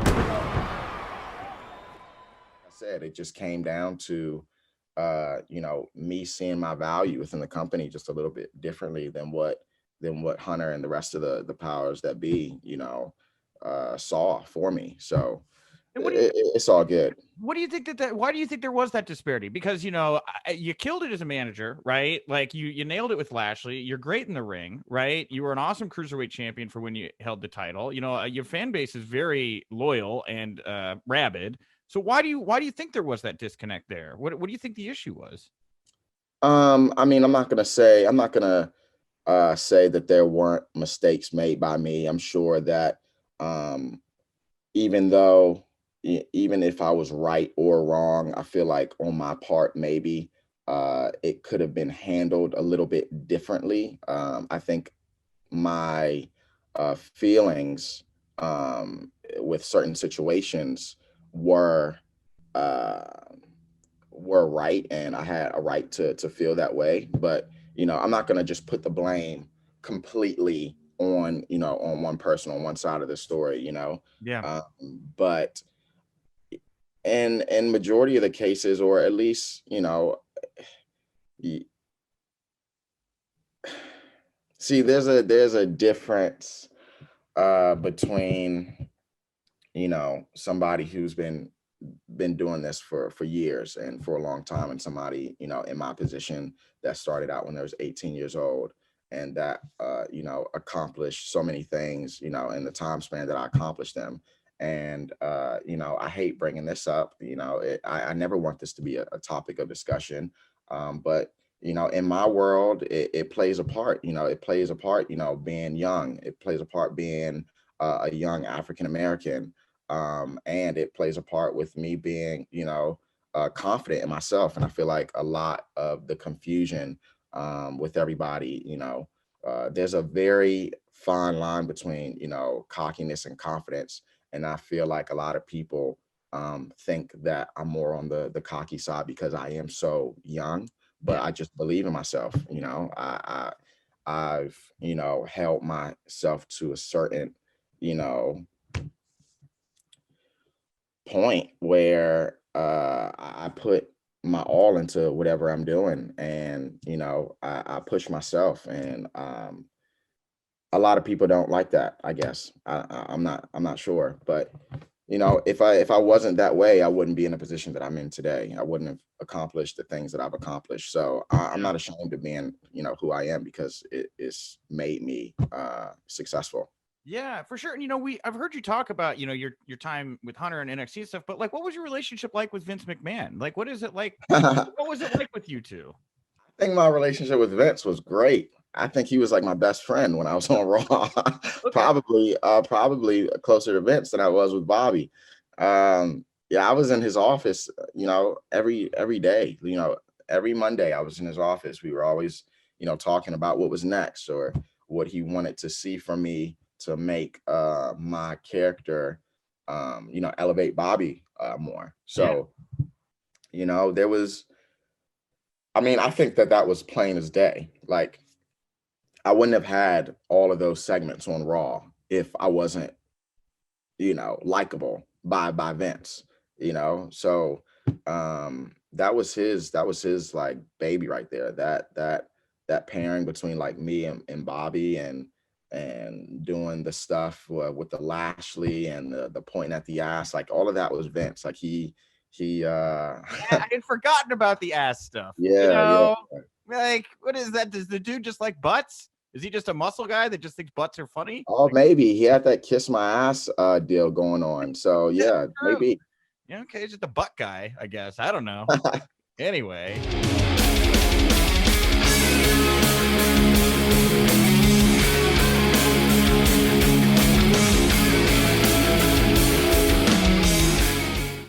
I said, it just came down to me seeing my value within the company just a little bit differently than what Hunter and the rest of the powers that be, saw for me. So And it's all good. what do you think that why do you think there was that disparity? Because you killed it as a manager, right? Like you nailed it with Lashley. You're great in the ring, right? You were an awesome cruiserweight champion for when you held the title. Your fan base is very loyal and rabid. So why do you think there was that disconnect there? What do you think the issue was? I mean, I'm not gonna say that there weren't mistakes made by me. I'm sure that um, even though even if I was right or wrong, I feel like on my part maybe it could have been handled a little bit differently. I think my feelings with certain situations were uh, were right, and I had a right to feel that way. But I'm not gonna just put the blame completely on one person on one side of the story. Yeah. Um, but in majority of the cases, or at least y- see, there's a difference between somebody who's been doing this for years and for a long time, and somebody in my position that started out when I was 18 years old, and that accomplished so many things in the time span that I accomplished them. And I hate bringing this up. I never want this to be a topic of discussion, but in my world, it plays a part. It plays a part, being young. It plays a part being a young African American, and it plays a part with me being confident in myself. And I feel like a lot of the confusion with everybody, there's a very fine line between cockiness and confidence. And I feel like a lot of people think that I'm more on the cocky side because I am so young, but Yeah. I just believe in myself. I've held myself to a certain you know point where I put my all into whatever I'm doing, and I push myself, and a lot of people don't like that. I guess I'm not sure, but if I wasn't that way, I wouldn't be in the position that I'm in today. I wouldn't have accomplished the things that I've accomplished. So I'm Yeah. not ashamed of being who I am, because it's made me successful. Yeah, for sure. And I've heard you talk about, your time with Hunter and NXT stuff, but like what was your relationship like with Vince McMahon? Like what is it like? What was it like with you two? Think my relationship with Vince was great. I think he was like my best friend when I was on Raw. Okay. Probably closer to Vince than I was with Bobby. Yeah, I was in his office, every day. Every Monday I was in his office. We were always, talking about what was next, or what he wanted to see from me to make my character, elevate Bobby more. Yeah. So, there was. I mean, I think that was plain as day. Like, I wouldn't have had all of those segments on Raw if I wasn't, likable by Vince. So that was his like baby right there. That pairing between like me and Bobby, and doing the stuff with the Lashley and the pointing at the ass, like all of that was Vince. Like he I had forgotten about the ass stuff. yeah, yeah. Like what is that? Does the dude just like butts? Is he just a muscle guy that just thinks butts are funny? Oh, Like, maybe he had that kiss my ass deal going on. So that's yeah, true. maybe. Yeah, okay, just a butt guy, I guess. I don't know. Anyway,